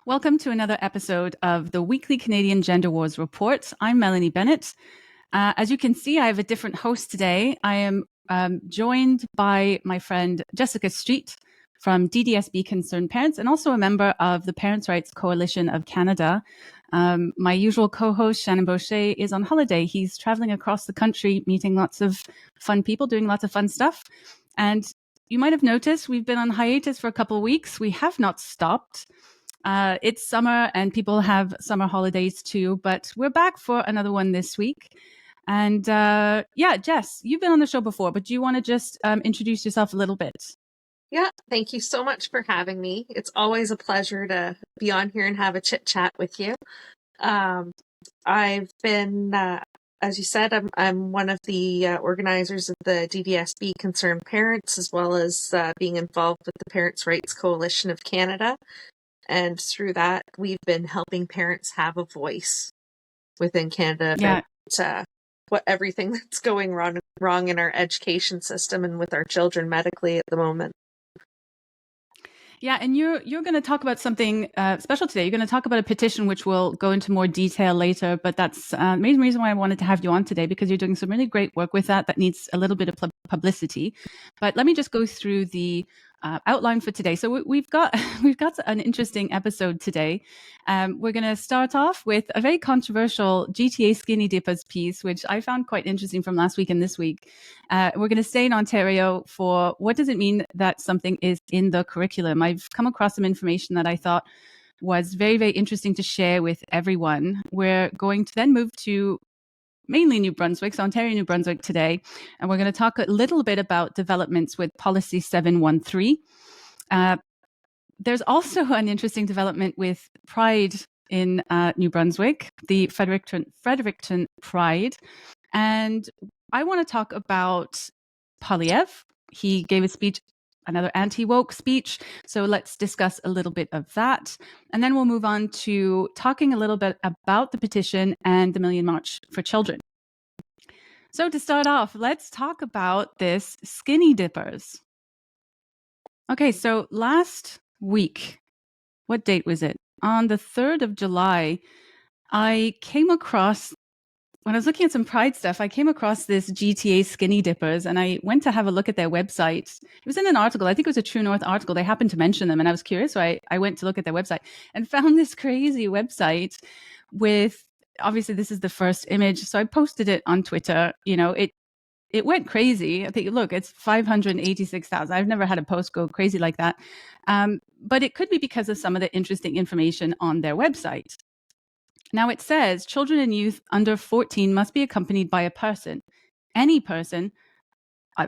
Welcome to another episode of the weekly Canadian Gender Wars Report. I'm Melanie Bennet. As you can see, I have a different host today. I am joined by my friend Jessica Street from DDSB Concerned Parents and also a member of the Parents' Rights Coalition of Canada. My usual co-host, Shannon Boucher, is on holiday. He's traveling across the country, meeting lots of fun people, doing lots of fun stuff. And you might have noticed we've been on hiatus for a couple of weeks. We have not stopped. It's summer and people have summer holidays too, but we're back for another one this week. And Jess, you've been on the show before, but do you want to just introduce yourself a little bit? Yeah, thank you so much for having me. It's always a pleasure to be on here and have a chit chat with you. I've been, as you said, I'm one of the organizers of the DDSB Concerned Parents, as well as being involved with the Parents' Rights Coalition of Canada. And through that, we've been helping parents have a voice within Canada about what everything that's going wrong in our education system and with our children medically at the moment. Yeah, and you're going to talk about something special today. You're going to talk about a petition, which we'll go into more detail later. But that's the main reason why I wanted to have you on today, because you're doing some really great work with that needs a little bit of publicity. But let me just go through the outline for today. So we've got an interesting episode today. We're going to start off with a very controversial GTA skinny dippers piece, which I found quite interesting from last week and this week. We're going to stay in Ontario for what does it mean that something is in the curriculum. I've come across some information that I thought was very, very interesting to share with everyone. We're going to then move to mainly New Brunswick, so Ontario, New Brunswick today. And we're going to talk a little bit about developments with Policy 713. There's also an interesting development with Pride in New Brunswick, the Fredericton Pride. And I want to talk about Poilievre. He gave a speech, another anti-woke speech. So let's discuss a little bit of that. And then we'll move on to talking a little bit about the petition and the Million March for Children. So to start off, let's talk about this skinny dippers. Okay, so last week, what date was it? On the 3rd of July, I came across, when I was looking at some Pride stuff, I came across this GTA skinny dippers and I went to have a look at their website. It was in an article. I think it was a True North article. They happened to mention them and I was curious. So I went to look at their website and found this crazy website with, obviously this is the first image. So I posted it on Twitter. You know, it went crazy. I think, look, it's 586,000. I've never had a post go crazy like that. But it could be because of some of the interesting information on their website. Now it says children and youth under 14 must be accompanied by a person, any person,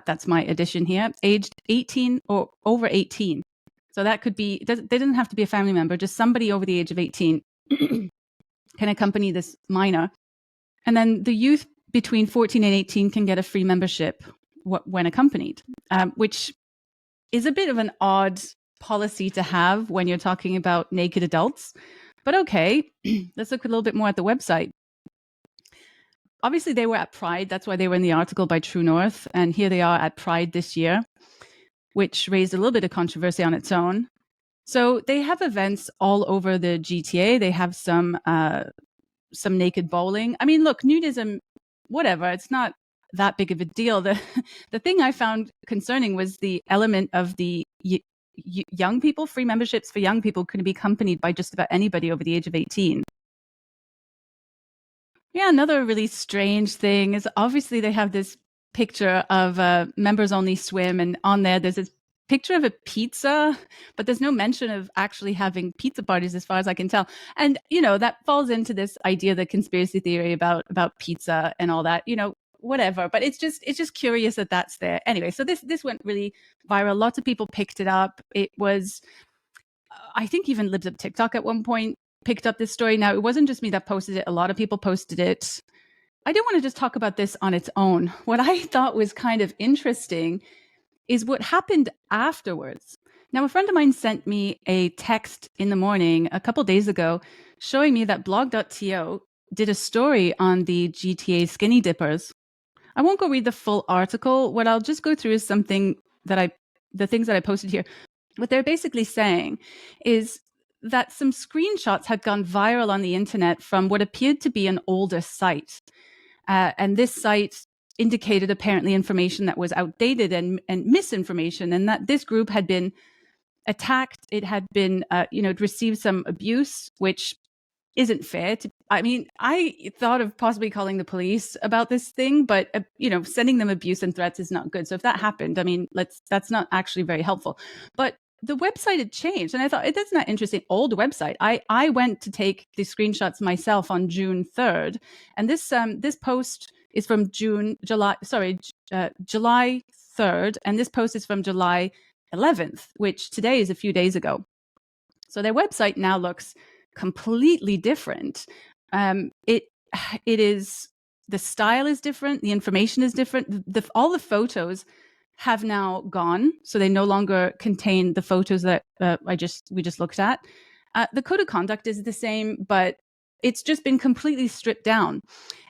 that's my addition here, aged 18 or over 18. So that could be, they didn't have to be a family member, just somebody over the age of 18 can accompany this minor. And then the youth between 14 and 18 can get a free membership when accompanied, which is a bit of an odd policy to have when you're talking about naked adults. But okay, let's look a little bit more at the website. Obviously, they were at Pride. That's why they were in the article by True North. And here they are at Pride this year, which raised a little bit of controversy on its own. So they have events all over the GTA. They have some naked bowling. I mean, look, nudism, whatever. It's not that big of a deal. The thing I found concerning was the element of the young people, free memberships for young people could be accompanied by just about anybody over the age of 18. Yeah, another really strange thing is obviously they have this picture of members only swim, and on there's this picture of a pizza, but there's no mention of actually having pizza parties as far as I can tell. And, you know, that falls into this idea, the conspiracy theory about pizza and all that, you know, whatever. But it's just curious that that's there. Anyway, so this went really viral. Lots of people picked it up. It was, I think even Libs of TikTok at one point picked up this story. Now, it wasn't just me that posted it. A lot of people posted it. I don't want to just talk about this on its own. What I thought was kind of interesting is what happened afterwards. Now, a friend of mine sent me a text in the morning a couple days ago showing me that blog.to did a story on the GTA skinny dippers. I won't go read the full article. What I'll just go through is something that the things that I posted here. What they're basically saying is that some screenshots had gone viral on the internet from what appeared to be an older site. And this site indicated apparently information that was outdated and misinformation, and that this group had been attacked. It had been, it received some abuse, which isn't fair. I thought of possibly calling the police about this thing, but, sending them abuse and threats is not good. So if that happened, that's not actually very helpful. But the website had changed, and I thought, that's not interesting. Old website. I went to take the screenshots myself on June 3rd, and this post is from July 3rd, and this post is from July 11th, which today is a few days ago. So their website now looks completely different. It is, the style is different, the information is different. All the photos have now gone, so they no longer contain the photos that we just looked at. The code of conduct is the same, but it's just been completely stripped down.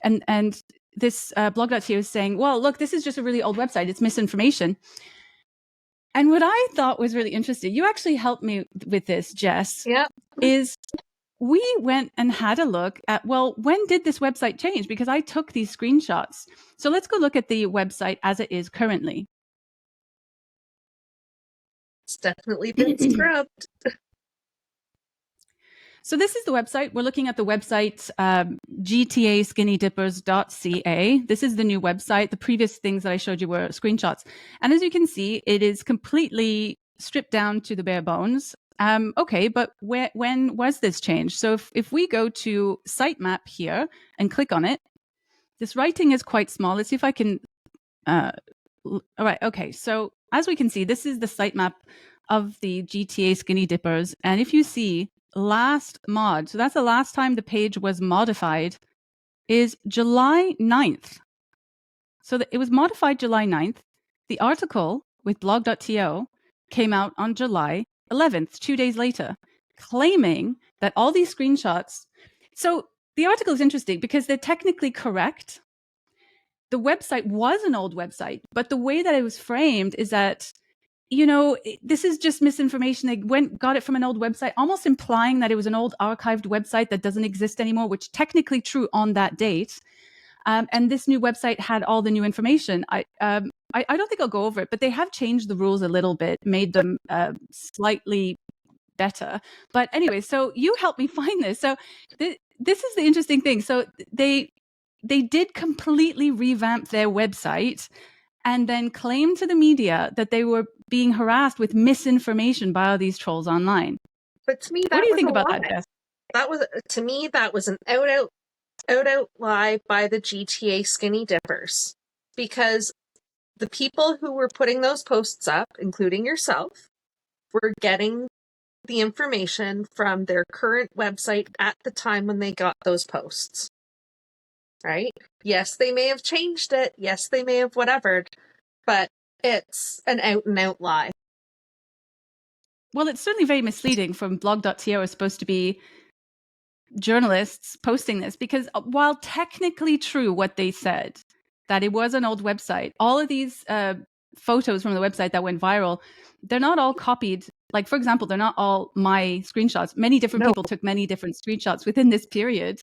And this blog.to is saying, well, look, this is just a really old website. It's misinformation. And what I thought was really interesting, you actually helped me with this, Jess, is we went and had a look at, well, when did this website change? Because I took these screenshots. So let's go look at the website as it is currently. It's definitely been scrubbed. So this is the website. We're looking at the website, gtaskinnydippers.ca. This is the new website. The previous things that I showed you were screenshots. And as you can see, it is completely stripped down to the bare bones. Okay, but when was this changed? So if we go to sitemap here and click on it, this writing is quite small. Let's see if I can... all right, okay. So as we can see, this is the sitemap of the GTA Skinny Dippers. And if you see... last mod, so that's the last time the page was modified, is July 9th. So it was modified July 9th. The article with blog.to came out on July 11th, 2 days later, claiming that all these screenshots... So the article is interesting because they're technically correct. The website was an old website, but the way that it was framed is that this is just misinformation. They got it from an old website, almost implying that it was an old archived website that doesn't exist anymore, which technically true on that date. And this new website had all the new information. I don't think I'll go over it, but they have changed the rules a little bit, made them slightly better. But anyway, so you helped me find this. So this is the interesting thing. So they did completely revamp their website and then claim to the media that they were being harassed with misinformation by all these trolls online. But to me, what do you think about that, Jess? That was an out lie by the GTA Skinny Dippers, because the people who were putting those posts up, including yourself, were getting the information from their current website at the time when they got those posts. Right? Yes, they may have changed it. Yes, they may have whatever, but it's an out-and-out lie. Well, it's certainly very misleading from blog.to is supposed to be journalists posting this, because while technically true what they said, that it was an old website, all of these photos from the website that went viral, they're not all copied. Like, for example, they're not all my screenshots. Many different people took many different screenshots within this period.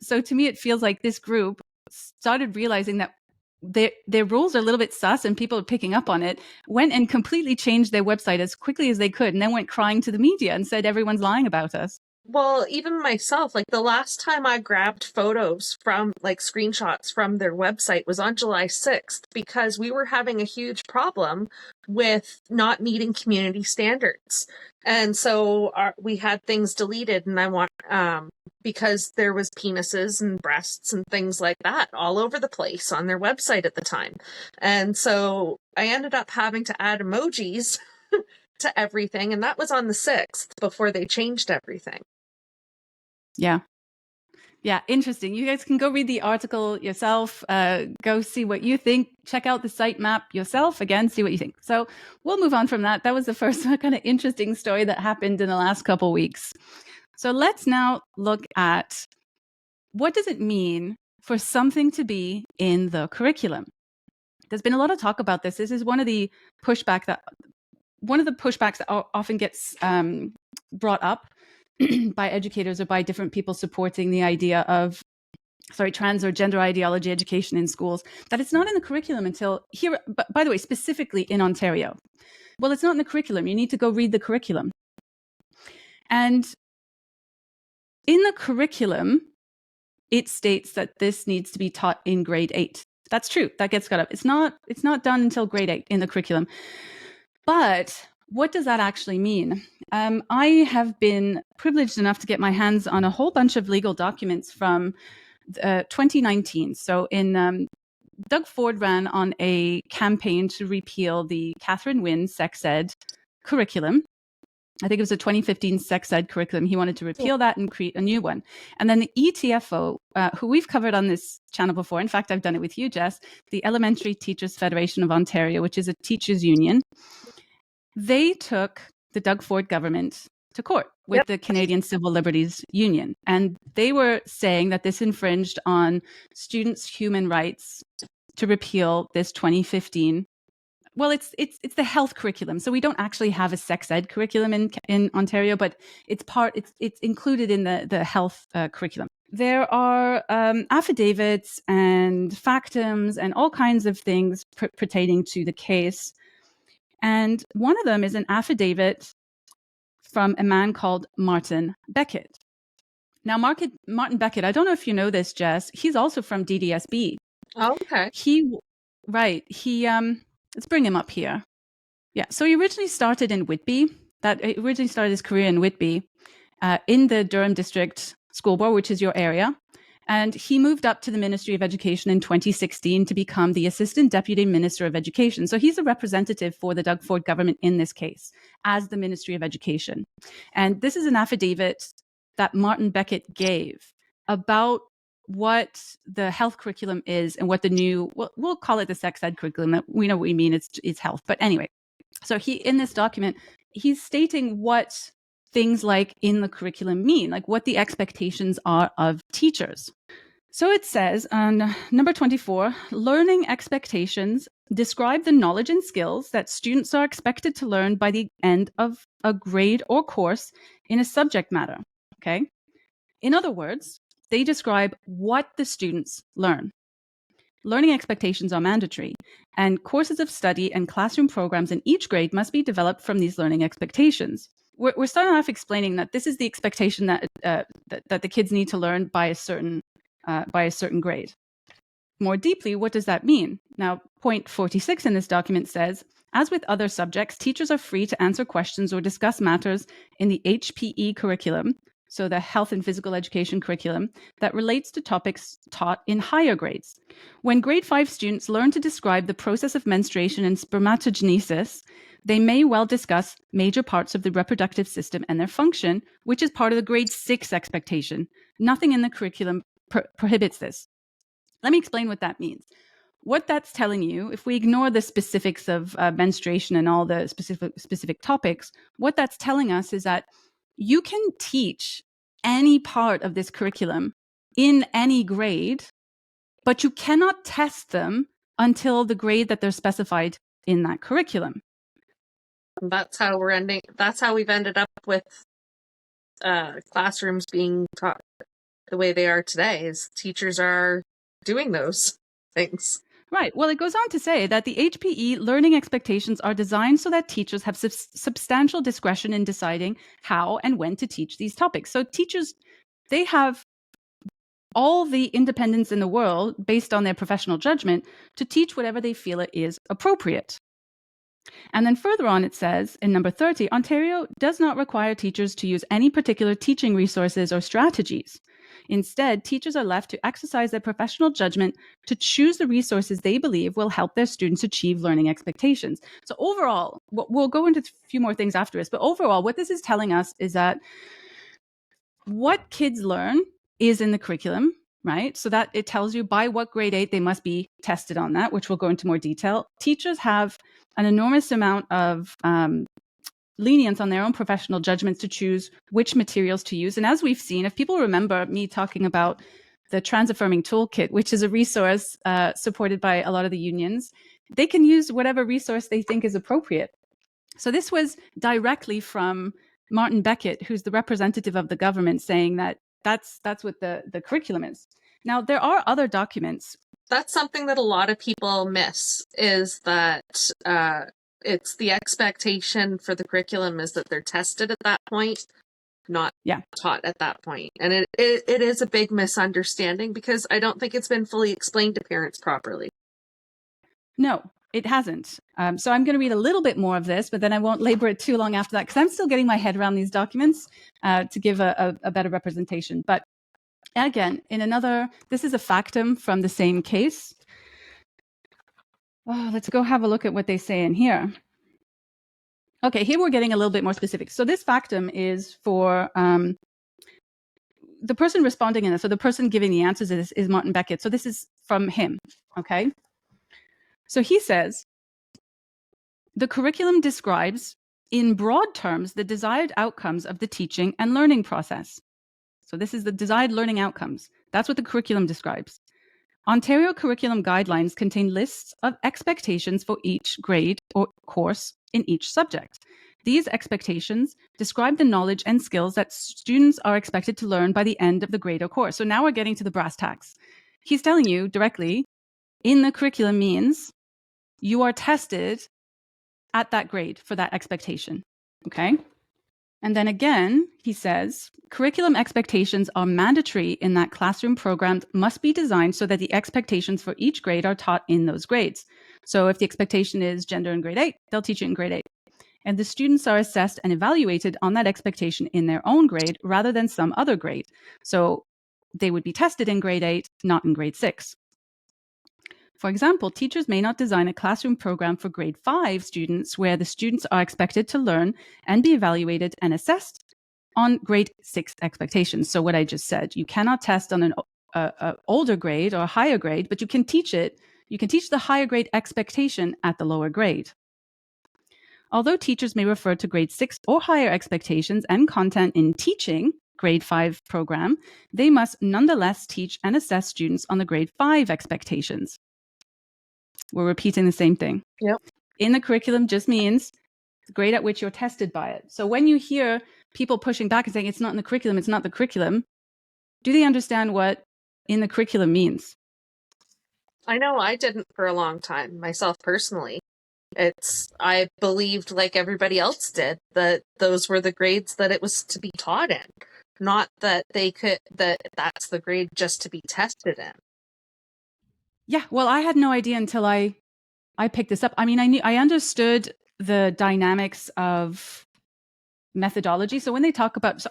So to me, it feels like this group started realizing that their rules are a little bit sus and people are picking up on it, went and completely changed their website as quickly as they could, and then went crying to the media and said, everyone's lying about us. Well, even myself, like the last time I grabbed photos from screenshots from their website was on July 6th, because we were having a huge problem with not meeting community standards. And so we had things deleted, and because there was penises and breasts and things like that all over the place on their website at the time. And so I ended up having to add emojis to everything. And that was on the 6th before they changed everything. Yeah. Yeah, interesting. You guys can go read the article yourself, go see what you think, check out the sitemap yourself, again, see what you think. So we'll move on from that. That was the first kind of interesting story that happened in the last couple of weeks. So let's now look at, what does it mean for something to be in the curriculum? There's been a lot of talk about this. This is one of the pushback that one of the pushbacks that often gets brought up by educators or by different people supporting the idea of trans or gender ideology education in schools, that it's not in the curriculum until here, but by the way, specifically in Ontario. Well, it's not in the curriculum. You need to go read the curriculum. And in the curriculum, it states that this needs to be taught in grade 8. That's true. That gets got up. It's not done until grade 8 in the curriculum. But what does that actually mean? I have been privileged enough to get my hands on a whole bunch of legal documents from 2019. So in Doug Ford ran on a campaign to repeal the Catherine Wynne sex ed curriculum. I think it was a 2015 sex ed curriculum. He wanted to repeal that and create a new one. And then the ETFO, who we've covered on this channel before, in fact, I've done it with you, Jess, the Elementary Teachers Federation of Ontario, which is a teachers union, they took the Doug Ford government to court with the Canadian Civil Liberties Union. And they were saying that this infringed on students' human rights to repeal this 2015. Well, it's the health curriculum. So we don't actually have a sex ed curriculum in Ontario, but it's included in the health curriculum. There are affidavits and factums and all kinds of things pertaining to the case. And one of them is an affidavit from a man called Martin Beckett. Now, Martin Beckett, I don't know if you know this, Jess, he's also from DDSB. Oh, okay. Let's bring him up here. Yeah, so he originally started in Whitby. He originally started his career in Whitby, in the Durham District School Board, which is your area. And he moved up to the Ministry of Education in 2016 to become the Assistant Deputy Minister of Education. So he's a representative for the Doug Ford government in this case as the Ministry of Education. And this is an affidavit that Martin Beckett gave about what the health curriculum is and what the new, we'll call it the sex ed curriculum. We know what we mean, it's health. But anyway, so in this document, he's stating what things like in the curriculum mean, like what the expectations are of teachers. So it says on number 24, learning expectations describe the knowledge and skills that students are expected to learn by the end of a grade or course in a subject matter. Okay. In other words, they describe what the students learn. Learning expectations are mandatory, and courses of study and classroom programs in each grade must be developed from these learning expectations. We're starting off explaining that this is the expectation that the kids need to learn by a certain grade. More deeply, what does that mean? Now, point 46 in this document says, as with other subjects, teachers are free to answer questions or discuss matters in the HPE curriculum, so the health and physical education curriculum, that relates to topics taught in higher grades. When grade 5 students learn to describe the process of menstruation and spermatogenesis, they may well discuss major parts of the reproductive system and their function, which is part of the grade 6 expectation. Nothing in the curriculum prohibits this. Let me explain what that means. What that's telling you, if we ignore the specifics of menstruation and all the specific topics, what that's telling us is that you can teach any part of this curriculum in any grade, but you cannot test them until the grade that they're specified in that curriculum. That's how we've ended up with classrooms being taught the way they are today, is teachers are doing those things. Right. Well, it goes on to say that the HPE learning expectations are designed so that teachers have substantial discretion in deciding how and when to teach these topics. So teachers, they have all the independence in the world based on their professional judgment to teach whatever they feel it is appropriate. And then further on, it says in number 30, Ontario does not require teachers to use any particular teaching resources or strategies. Instead, teachers are left to exercise their professional judgment to choose the resources they believe will help their students achieve learning expectations. So overall, we'll go into a few more things after this, but overall, what this is telling us is that what kids learn is in the curriculum, right? So that it tells you by what grade 8 they must be tested on that, which we'll go into more detail. Teachers have an enormous amount of lenience on their own professional judgments to choose which materials to use. And as we've seen, if people remember me talking about the Trans Affirming Toolkit, which is a resource supported by a lot of the unions, they can use whatever resource they think is appropriate. So this was directly from Martin Beckett, who's the representative of the government, saying that that's what the curriculum is. Now, there are other documents. That's something that a lot of people miss, is that it's the expectation for the curriculum is that they're tested at that point, not taught at that point. And it is a big misunderstanding, because I don't think it's been fully explained to parents properly. No, it hasn't. So I'm going to read a little bit more of this, but then I won't labor it too long after that, because I'm still getting my head around these documents to give a better representation. But again, this is a factum from the same case. Oh, let's go have a look at what they say in here. Okay, here we're getting a little bit more specific. So this factum is for the person responding in this, so the person giving the answers is Martin Beckett. So this is from him, okay? So he says, the curriculum describes, in broad terms, the desired outcomes of the teaching and learning process. So this is the desired learning outcomes. That's what the curriculum describes. Ontario curriculum guidelines contain lists of expectations for each grade or course in each subject. These expectations describe the knowledge and skills that students are expected to learn by the end of the grade or course. So now we're getting to the brass tacks. He's telling you directly, in the curriculum means you are tested at that grade for that expectation, okay? And then again, he says, curriculum expectations are mandatory in that classroom programs must be designed so that the expectations for each grade are taught in those grades. So if the expectation is gender in grade 8, they'll teach it in grade 8. And the students are assessed and evaluated on that expectation in their own grade rather than some other grade. So they would be tested in grade 8, not in grade 6. For example, teachers may not design a classroom program for grade 5 students where the students are expected to learn and be evaluated and assessed on grade 6 expectations. So what I just said, you cannot test on an older grade or a higher grade, but you can teach it. You can teach the higher grade expectation at the lower grade. Although teachers may refer to grade 6 or higher expectations and content in teaching grade 5 program, they must nonetheless teach and assess students on the grade 5 expectations. We're repeating the same thing. Yep. In the curriculum just means the grade at which you're tested by it. So when you hear people pushing back and saying it's not in the curriculum, it's not the curriculum, do they understand what in the curriculum means? I know I didn't for a long time, myself personally. I believed, like everybody else did, that those were the grades that it was to be taught in, not that that's the grade just to be tested in. Yeah, well, I had no idea until I picked this up. I mean, I understood the dynamics of methodology. So when they talk about,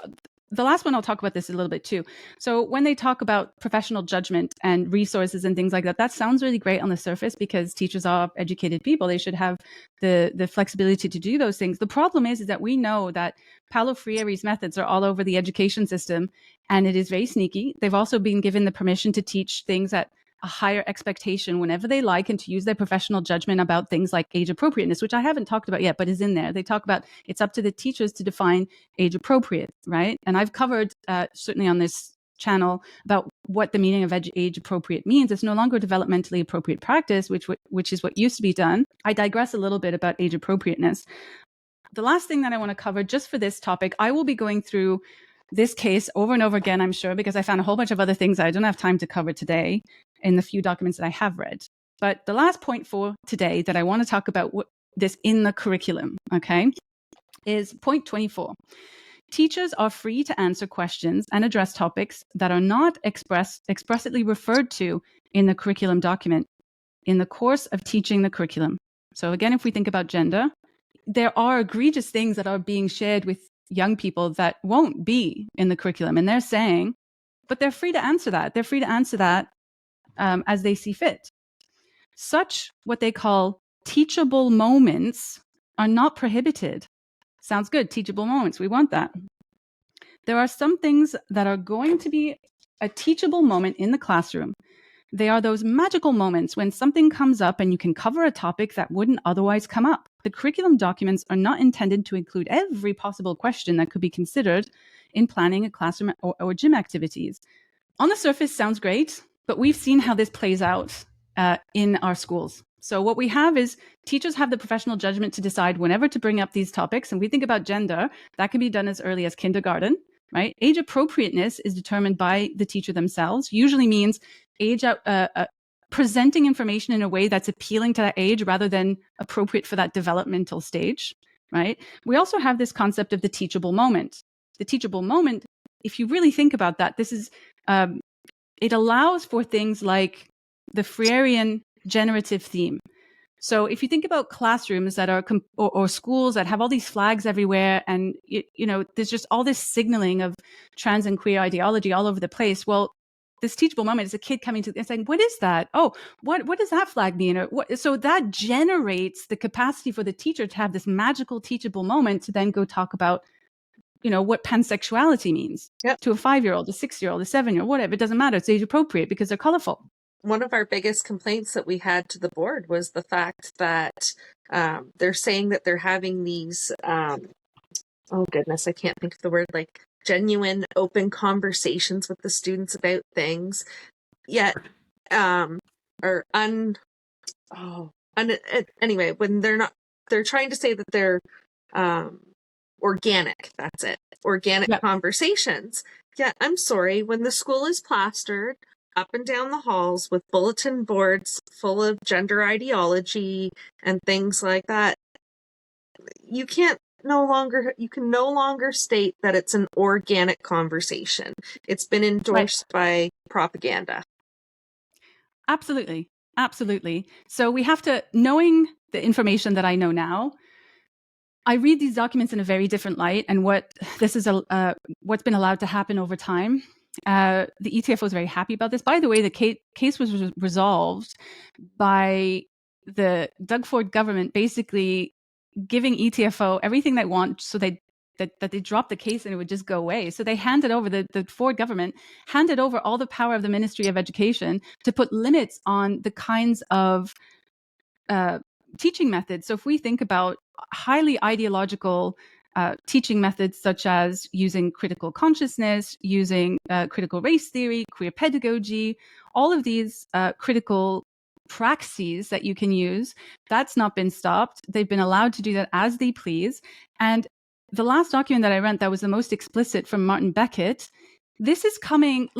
the last one, I'll talk about this a little bit too. So when they talk about professional judgment and resources and things like that, that sounds really great on the surface because teachers are educated people. They should have the flexibility to do those things. The problem is that we know that Paulo Freire's methods are all over the education system, and it is very sneaky. They've also been given the permission to teach things at a higher expectation whenever they like, and to use their professional judgment about things like age appropriateness, which I haven't talked about yet, but is in there. They talk about it's up to the teachers to define age appropriate, right? And I've covered certainly on this channel about what the meaning of age appropriate means. It's no longer developmentally appropriate practice, which is what used to be done. I digress a little bit about age appropriateness. The last thing that I want to cover just for this topic, I will be going through this case over and over again, I'm sure, because I found a whole bunch of other things that I don't have time to cover today in the few documents that I have read. But the last point for today that I want to talk about this in the curriculum, okay, is point 24. Teachers are free to answer questions and address topics that are not expressly referred to in the curriculum document in the course of teaching the curriculum. So again, if we think about gender, there are egregious things that are being shared with young people that won't be in the curriculum. And they're saying, but they're free to answer that. They're free to answer that as they see fit. Such what they call teachable moments are not prohibited. Sounds good, teachable moments. We want that. There are some things that are going to be a teachable moment in the classroom. They are those magical moments when something comes up and you can cover a topic that wouldn't otherwise come up. The curriculum documents are not intended to include every possible question that could be considered in planning a classroom or gym activities. On the surface, sounds great, but we've seen how this plays out in our schools. So what we have is teachers have the professional judgment to decide whenever to bring up these topics. And we think about gender, that can be done as early as kindergarten, right? Age appropriateness is determined by the teacher themselves, usually means presenting information in a way that's appealing to that age rather than appropriate for that developmental stage, right? We also have this concept of the teachable moment. The teachable moment, if you really think about that, this is, it allows for things like the Freirean generative theme. So if you think about classrooms that are or schools that have all these flags everywhere, and there's just all this signaling of trans and queer ideology all over the place. Well, this teachable moment is a kid coming to and saying, "What is that? Oh, what does that flag mean?" Or what? So that generates the capacity for the teacher to have this magical teachable moment to then go talk about, what pansexuality means to a 5-year-old, a 6-year-old, a 7-year-old, whatever. It doesn't matter. It's age appropriate because they're colorful. One of our biggest complaints that we had to the board was the fact that they're saying that they're having these, oh goodness, I can't think of the word, like genuine open conversations with the students about things, yet, anyway, when they're trying to say that they're organic, that's it, organic conversations. Yeah, I'm sorry, when the school is plastered up and down the halls with bulletin boards full of gender ideology and things like that, you can no longer state that it's an organic conversation. It's been endorsed by propaganda. Absolutely. Absolutely. So we have to, knowing the information that I know now, I read these documents in a very different light, and what's been allowed to happen over time. The ETFO is very happy about this. By the way, the case was resolved by the Doug Ford government basically giving ETFO everything they want, so that they dropped the case and it would just go away. So they handed over, the Ford government handed over all the power of the Ministry of Education to put limits on the kinds of teaching methods. So if we think about highly ideological teaching methods, such as using critical consciousness, using critical race theory, queer pedagogy, all of these critical praxis that you can use, that's not been stopped. They've been allowed to do that as they please. And the last document that I read that was the most explicit from Martin Beckett, this is coming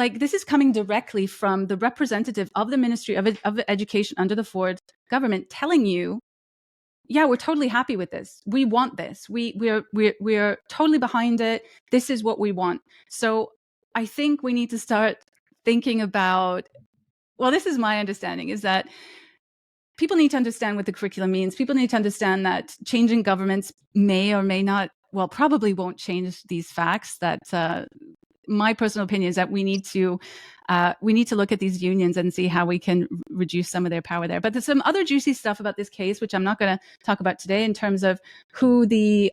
directly from the representative of the Ministry of Education under the Ford government, telling you, yeah, we're totally happy with this. We want this. We're totally behind it. This is what we want. So I think we need to start thinking about, well, this is my understanding, is that people need to understand what the curriculum means. People need to understand that changing governments may or may not, well, probably won't change these facts. That my personal opinion is that we need to look at these unions and see how we can reduce some of their power there. But there's some other juicy stuff about this case, which I'm not going to talk about today, in terms of who the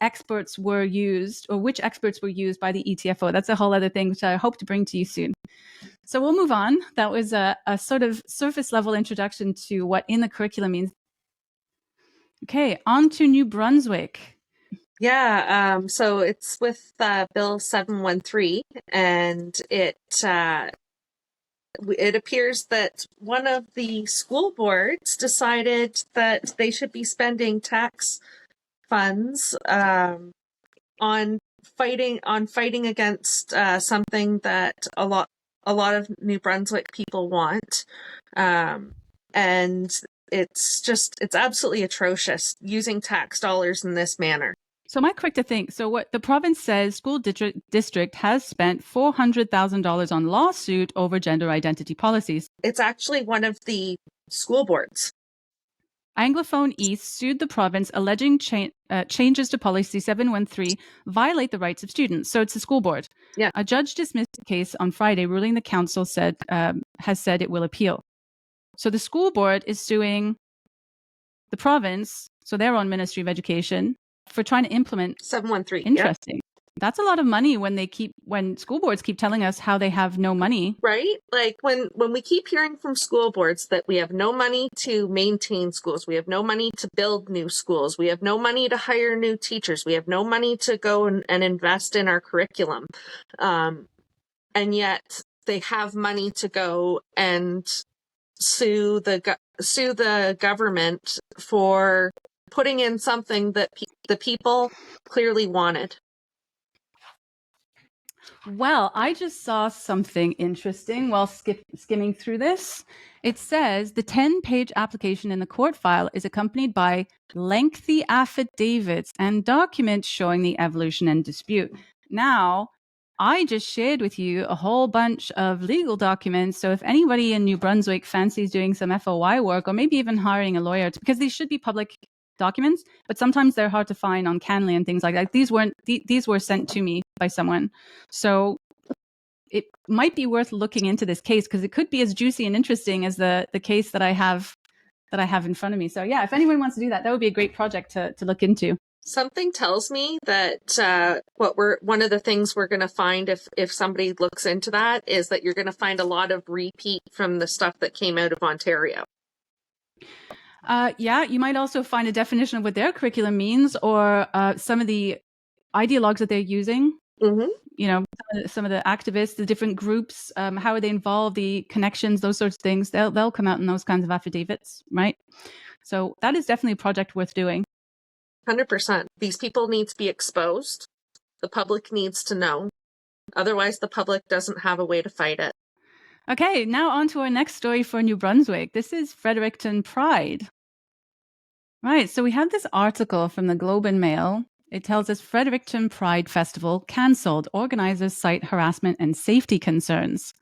experts were used, or which experts were used by the ETFO. That's a whole other thing, which I hope to bring to you soon. So we'll move on. That was a sort of surface level introduction to what in the curriculum means. Okay, on to New Brunswick. Yeah, so it's with Bill 713, and it appears that one of the school boards decided that they should be spending tax funds on fighting against something that a lot of New Brunswick people want, and it's absolutely atrocious using tax dollars in this manner. So am I correct to think, so what the province says, school district has spent $400,000 on lawsuit over gender identity policies? It's actually one of the school boards. Anglophone East sued the province, alleging changes to Policy 713 violate the rights of students. So it's the school board. Yeah. A judge dismissed the case on Friday, ruling the council has said it will appeal. So the school board is suing the province, so their own Ministry of Education, for trying to implement 713. Interesting. Yeah. That's a lot of money when school boards keep telling us how they have no money. Right? Like when we keep hearing from school boards that we have no money to maintain schools, we have no money to build new schools, we have no money to hire new teachers, we have no money to go and invest in our curriculum. And yet they have money to go and sue the government for putting in something that the people clearly wanted. Well, I just saw something interesting while skimming through this. It says the 10-page application in the court file is accompanied by lengthy affidavits and documents showing the evolution and dispute. Now, I just shared with you a whole bunch of legal documents. So if anybody in New Brunswick fancies doing some FOI work or maybe even hiring a lawyer, because these should be public documents, but sometimes they're hard to find on Canly and things like that. These were sent to me by someone. So it might be worth looking into this case because it could be as juicy and interesting as the case that I have in front of me. So yeah, if anyone wants to do that, that would be a great project to look into. Something tells me that one of the things we're going to find if somebody looks into that is that you're going to find a lot of repeat from the stuff that came out of Ontario. Yeah, you might also find a definition of what their curriculum means or some of the ideologues that they're using. Mm-hmm. You know, some of the activists, the different groups, how are they involved, the connections, those sorts of things. They'll come out in those kinds of affidavits, right? So that is definitely a project worth doing. 100%. These people need to be exposed. The public needs to know. Otherwise, the public doesn't have a way to fight it. Okay, now on to our next story for New Brunswick. This is Fredericton Pride. Right, so we have this article from the Globe and Mail. It tells us Fredericton Pride Festival cancelled. Organizers cite harassment and safety concerns.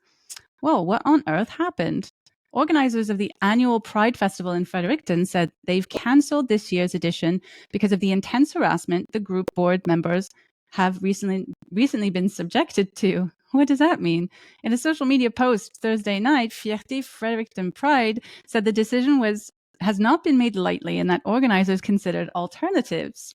Whoa, what on earth happened? Organizers of the annual Pride Festival in Fredericton said they've cancelled this year's edition because of the intense harassment the group board members have recently been subjected to. What does that mean? In a social media post Thursday night, Fierté Fredericton Pride said the decision has not been made lightly and that organizers considered alternatives.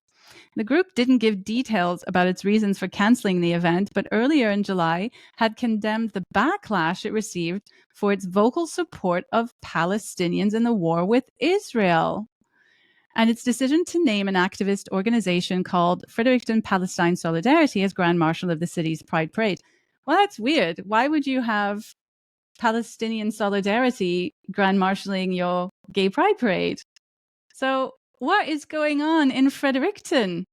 The group didn't give details about its reasons for cancelling the event, but earlier in July had condemned the backlash it received for its vocal support of Palestinians in the war with Israel. And its decision to name an activist organization called Fredericton Palestine Solidarity as Grand Marshal of the city's Pride Parade. Well, that's weird. Why would you have Palestinian Solidarity Grand Marshalling your gay Pride Parade? So what is going on in Fredericton?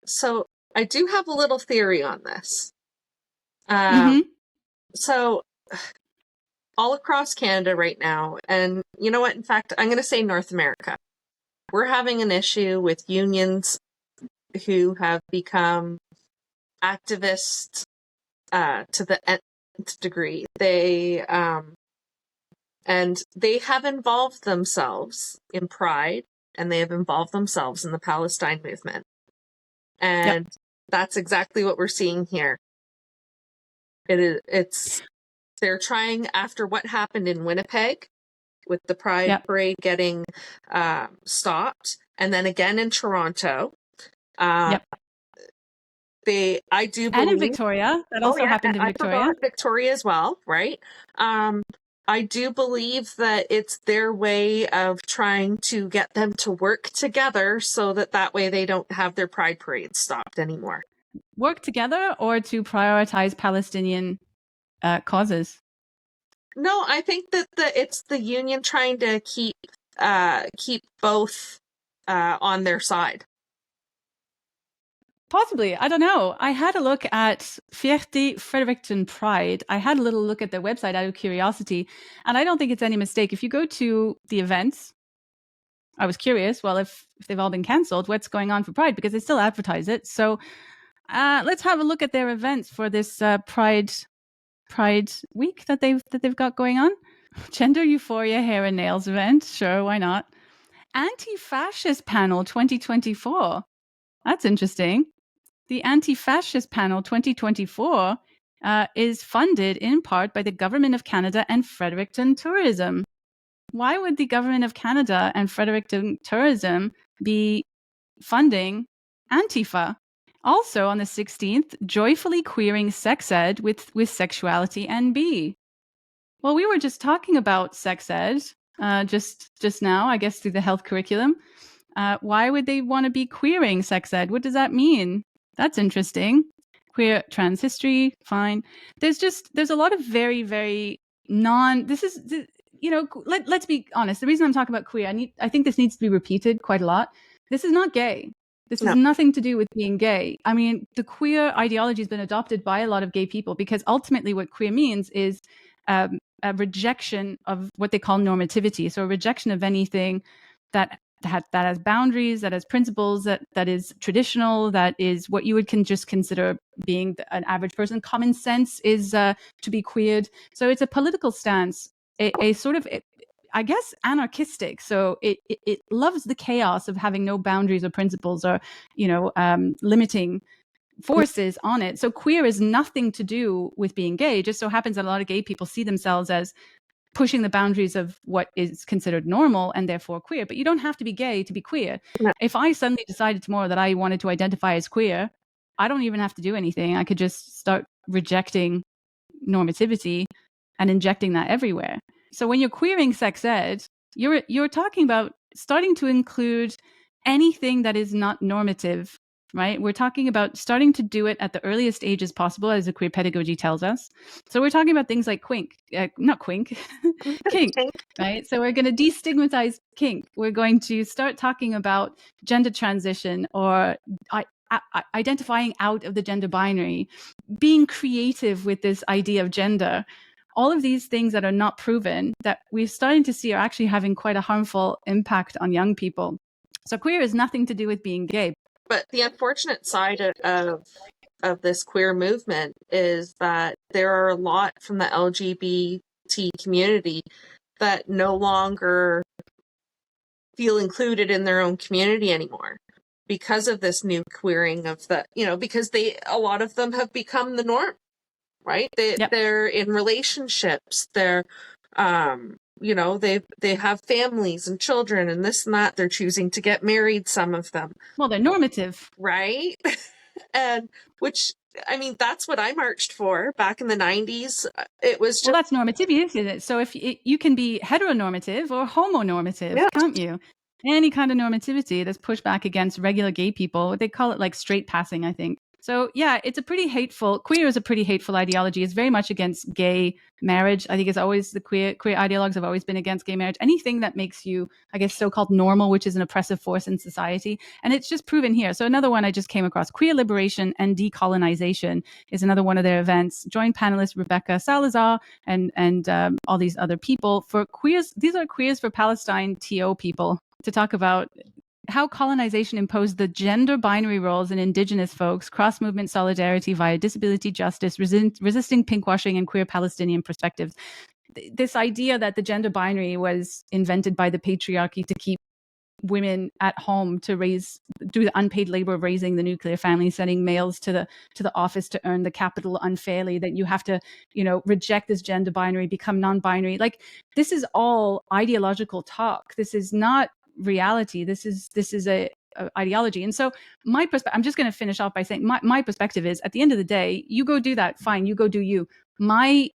So I do have a little theory on this. So all across Canada right now, and you know what? In fact, I'm going to say North America. We're having an issue with unions who have become activists to the nth degree. They have involved themselves in Pride, and they have involved themselves in the Palestine movement. And that's exactly what we're seeing here. They're trying, after what happened in Winnipeg with the Pride Parade getting stopped, and then again in Toronto. I do believe, and in Victoria. That also happened in Victoria. I forgot Victoria as well, right? I do believe that it's their way of trying to get them to work together so that way they don't have their Pride parades stopped anymore. Work together or to prioritize Palestinian causes? No, I think that it's the union trying to keep both on their side. Possibly. I don't know. I had a look at Fierté Fredericton Pride. I had a little look at their website out of curiosity, and I don't think it's any mistake. If you go to the events, I was curious, well, if they've all been cancelled, what's going on for Pride? Because they still advertise it. So let's have a look at their events for this Pride week that they've got going on. Gender Euphoria Hair and Nails event. Sure, why not? Anti-Fascist Panel 2024. That's interesting. The Anti-Fascist Panel 2024 is funded in part by the Government of Canada and Fredericton Tourism. Why would the Government of Canada and Fredericton Tourism be funding Antifa? Also on the 16th, joyfully queering sex ed with sexuality NB. Well, we were just talking about sex ed just now, I guess, through the health curriculum. Why would they want to be queering sex ed? What does that mean? That's interesting. Queer trans history, fine. There's a lot of very, very let's be honest. The reason I'm talking about queer, I think this needs to be repeated quite a lot. This is not gay. This has nothing to do with being gay. I mean, the queer ideology has been adopted by a lot of gay people because ultimately what queer means is a rejection of what they call normativity. So a rejection of anything that has boundaries, that has principles, that is traditional, that is what you would just consider being an average person. Common sense is to be queered. So it's a political stance, a sort of, I guess, anarchistic. So it loves the chaos of having no boundaries or principles or, limiting forces on it. So queer is nothing to do with being gay. It just so happens that a lot of gay people see themselves as pushing the boundaries of what is considered normal and therefore queer. But you don't have to be gay to be queer. No. If I suddenly decided tomorrow that I wanted to identify as queer, I don't even have to do anything. I could just start rejecting normativity and injecting that everywhere. So when you're queering sex ed, you're talking about starting to include anything that is not normative, right? We're talking about starting to do it at the earliest ages possible, as the queer pedagogy tells us. So we're talking about things like kink, right? So we're going to destigmatize kink. We're going to start talking about gender transition or identifying out of the gender binary, being creative with this idea of gender. All of these things that are not proven, that we're starting to see are actually having quite a harmful impact on young people. So queer is nothing to do with being gay. But the unfortunate side of this queer movement is that there are a lot from the LGBT community that no longer feel included in their own community anymore because of this new queering of because a lot of them have become the norm, right? They're in relationships, they're they have families and children and this and that. They're choosing to get married, some of them. Well, they're normative. Right? And which, I mean, that's what I marched for back in the 90s. It was just... Well, that's normativity, isn't it? So if you can be heteronormative or homonormative, can't you? Any kind of normativity that's pushed back against regular gay people. They call it like straight passing, I think. So yeah, it's a pretty hateful, queer is a pretty hateful ideology. It's very much against gay marriage. I think it's always the queer ideologues have always been against gay marriage. Anything that makes you, I guess, so-called normal, which is an oppressive force in society. And it's just proven here. So another one I just came across, Queer Liberation and Decolonization is another one of their events. Join panelists Rebecca Salazar and all these other people for queers. These are Queers for Palestine TO people to talk about how colonization imposed the gender binary roles in Indigenous folks, cross-movement solidarity via disability justice, resisting pinkwashing and queer Palestinian perspectives. This idea that the gender binary was invented by the patriarchy to keep women at home to do the unpaid labor of raising the nuclear family, sending males to the office to earn the capital unfairly, that you have to, reject this gender binary, become non-binary. Like, this is all ideological talk. This is not reality. This is a ideology. And so my perspective, I'm just going to finish off by saying my perspective is, at the end of the day, you go do that, fine, you go do you. My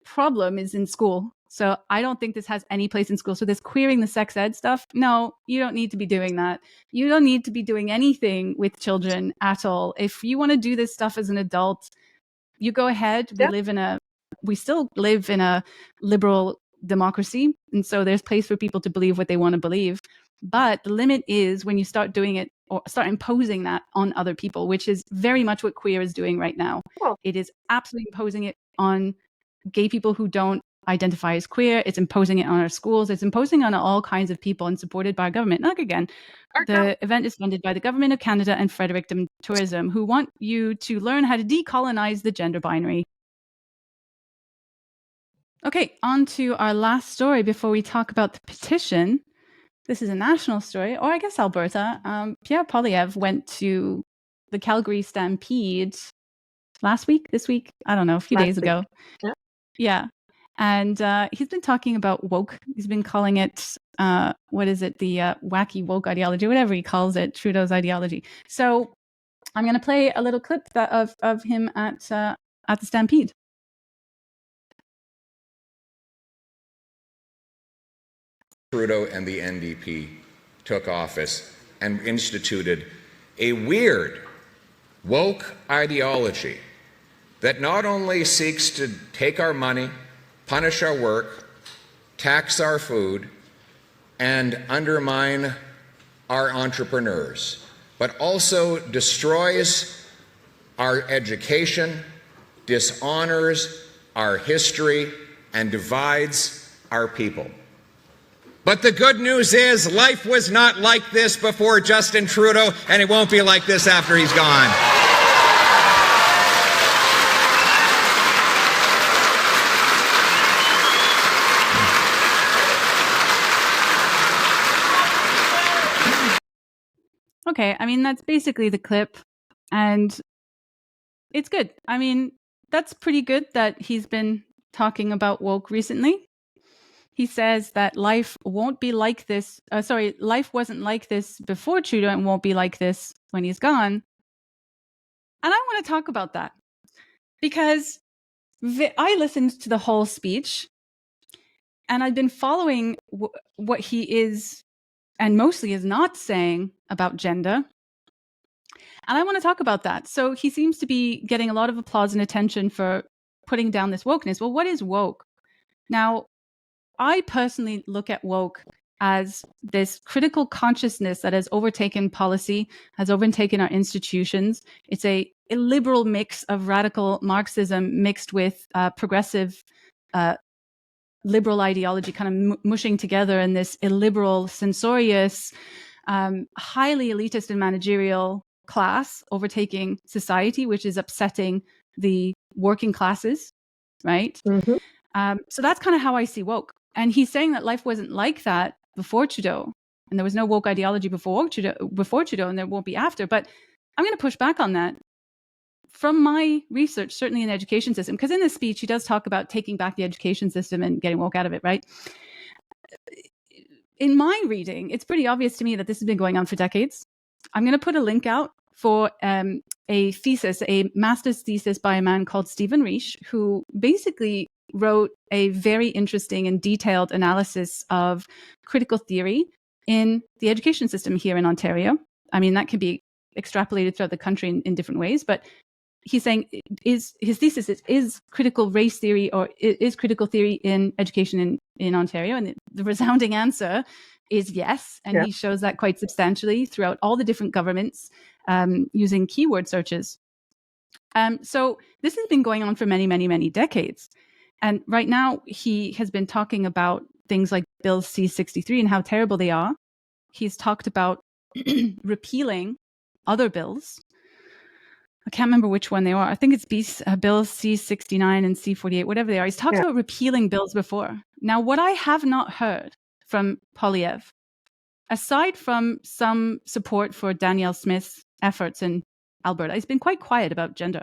problem is in school. So I don't think this has any place in school. So this queering the sex ed stuff, no, you don't need to be doing that. You don't need to be doing anything with children at all. If you want to do this stuff as an adult, you go ahead. We still live in a liberal democracy. And so there's place for people to believe what they want to believe. But the limit is when you start doing it or start imposing that on other people, which is very much what queer is doing right now. Cool. It is absolutely imposing it on gay people who don't identify as queer. It's imposing it on our schools. It's imposing on all kinds of people and supported by our government. Look again, the event is funded by the Government of Canada and Fredericton Tourism, who want you to learn how to decolonize the gender binary. Okay, on to our last story before we talk about the petition. This is a national story, or I guess Alberta. Pierre Poilievre went to the Calgary Stampede this week, I don't know, a few days ago. Yeah. And he's been talking about woke. He's been calling it, the wacky woke ideology, whatever he calls it, Trudeau's ideology. So I'm going to play a little clip of him at the Stampede. Trudeau and the NDP took office and instituted a weird woke ideology that not only seeks to take our money, punish our work, tax our food, and undermine our entrepreneurs, but also destroys our education, dishonors our history, and divides our people. But the good news is life was not like this before Justin Trudeau, and it won't be like this after he's gone. Okay, I mean, that's basically the clip, and it's good. I mean, that's pretty good that he's been talking about woke recently. He says that life won't be like this. Life wasn't like this before Trudeau and won't be like this when he's gone. And I want to talk about that because I listened to the whole speech and I've been following what he is and mostly is not saying about gender. And I want to talk about that. So he seems to be getting a lot of applause and attention for putting down this wokeness. Well, what is woke? Now, I personally look at woke as this critical consciousness that has overtaken policy, has overtaken our institutions. It's a liberal mix of radical Marxism mixed with progressive liberal ideology kind of mushing together in this illiberal, censorious, highly elitist and managerial class overtaking society, which is upsetting the working classes, right? Mm-hmm. So that's kind of how I see woke. And he's saying that life wasn't like that before Trudeau, and there was no woke ideology before Trudeau, and there won't be after. But I'm going to push back on that. From my research, certainly in the education system, because in this speech, he does talk about taking back the education system and getting woke out of it, right? In my reading, it's pretty obvious to me that this has been going on for decades. I'm going to put a link out for a thesis, a master's thesis by a man called Stephen Reich, who basically wrote a very interesting and detailed analysis of critical theory in the education system here in Ontario. I mean, that can be extrapolated throughout the country in different ways, but he's saying his thesis is critical race theory or is critical theory in education in Ontario? And the resounding answer is yes. And he shows that quite substantially throughout all the different governments using keyword searches. So this has been going on for many, many, many decades. And right now he has been talking about things like Bill C-63 and how terrible they are. He's talked about repealing other bills. I can't remember which one they are. I think it's Bill C-69 and C-48, whatever they are. He's talked about repealing bills before. Now, what I have not heard from Poilievre, aside from some support for Danielle Smith's efforts in Alberta, he's been quite quiet about gender.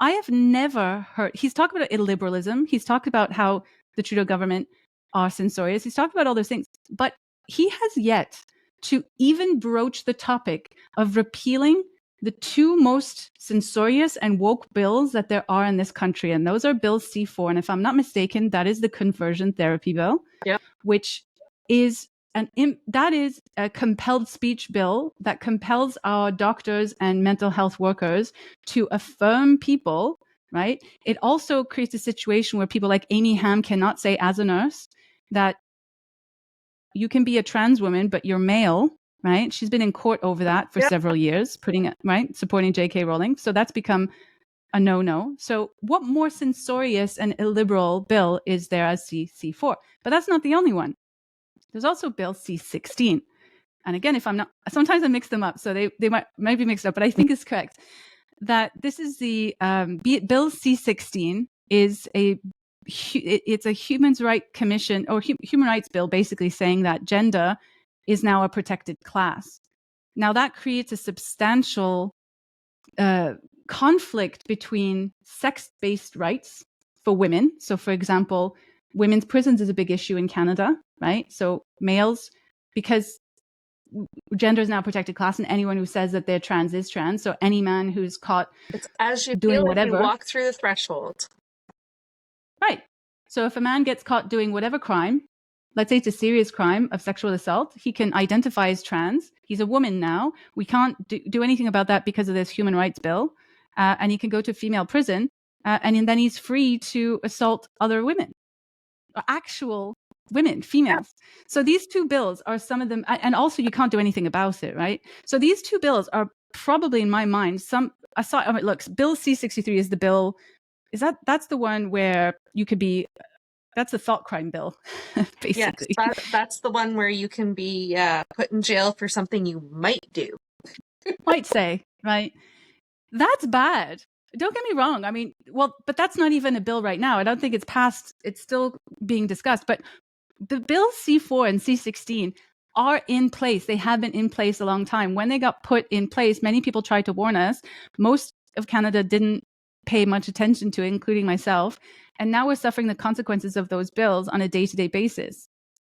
I have never heard, he's talked about illiberalism. He's talked about how the Trudeau government are censorious. He's talked about all those things, but he has yet to even broach the topic of repealing the two most censorious and woke bills that there are in this country. And those are Bill C-4. And if I'm not mistaken, that is the conversion therapy bill, which is that is a compelled speech bill that compels our doctors and mental health workers to affirm people, right? It also creates a situation where people like Amy Ham cannot say as a nurse that you can be a trans woman, but you're male, right? She's been in court over that for several years, supporting J.K. Rowling. So that's become a no-no. So what more censorious and illiberal bill is there as C-4? But that's not the only one. There's also Bill C-16. And again, sometimes I mix them up, so they might be mixed up, but I think it's correct that this is the Bill C-16 is it's a human rights commission or human rights bill, basically saying that gender is now a protected class. Now that creates a substantial conflict between sex-based rights for women. So, for example, women's prisons is a big issue in Canada, right? So males, because gender is now a protected class, and anyone who says that they're trans is trans. So any man who's caught doing whatever, you walk through the threshold. Right. So if a man gets caught doing whatever crime, let's say it's a serious crime of sexual assault, he can identify as trans. He's a woman now. We can't do anything about that because of this human rights bill. And he can go to female prison, and then he's free to assault other women. Actual women, females. So these two bills are some of them, and also you can't do anything about it, right? So these two bills are probably, in my mind, look, Bill C-63 is the bill. That's the one where you could be, that's the thought crime bill, basically. Yes, that's the one where you can be put in jail for something you might do. Might say, right? That's bad. Don't get me wrong. I mean, well, but that's not even a bill right now. I don't think it's passed. It's still being discussed. But the Bill C4 and C16 are in place. They have been in place a long time. When they got put in place, many people tried to warn us. Most of Canada didn't pay much attention to it, including myself. And now we're suffering the consequences of those bills on a day-to-day basis.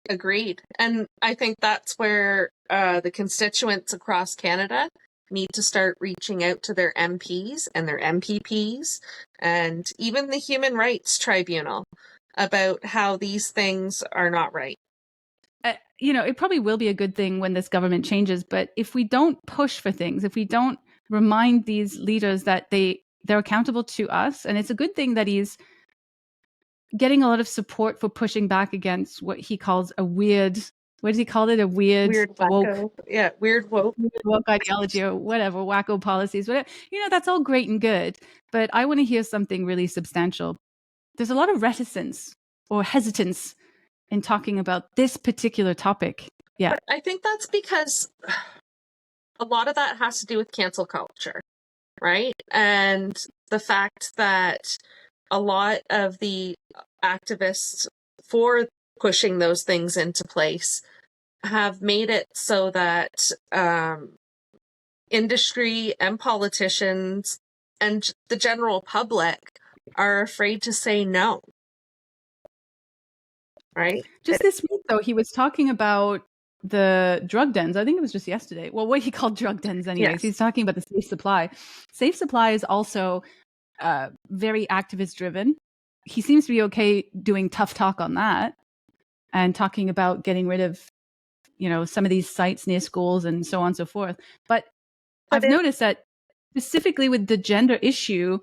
Agreed. And I think that's where the constituents across Canada need to start reaching out to their MPs and their MPPs and even the Human Rights Tribunal about how these things are not right. It probably will be a good thing when this government changes, but if we don't push for things, if we don't remind these leaders that they're accountable to us, and it's a good thing that he's getting a lot of support for pushing back against what he calls a weird, what does he call it? A weird wacko. Yeah, weird woke ideology or whatever, wacko policies, whatever. That's all great and good, but I want to hear something really substantial. There's a lot of reticence or hesitance in talking about this particular topic. Yeah. But I think that's because a lot of that has to do with cancel culture, right? And the fact that a lot of the activists for pushing those things into place have made it so that industry and politicians and the general public are afraid to say no. Right? Just this week, though, he was talking about the drug dens. I think it was just yesterday. Well, what he called drug dens anyways. Yes. He's talking about the safe supply. Safe supply is also very activist driven. He seems to be okay doing tough talk on that and talking about getting rid of, some of these sites near schools and so on and so forth. But I've noticed that specifically with the gender issue,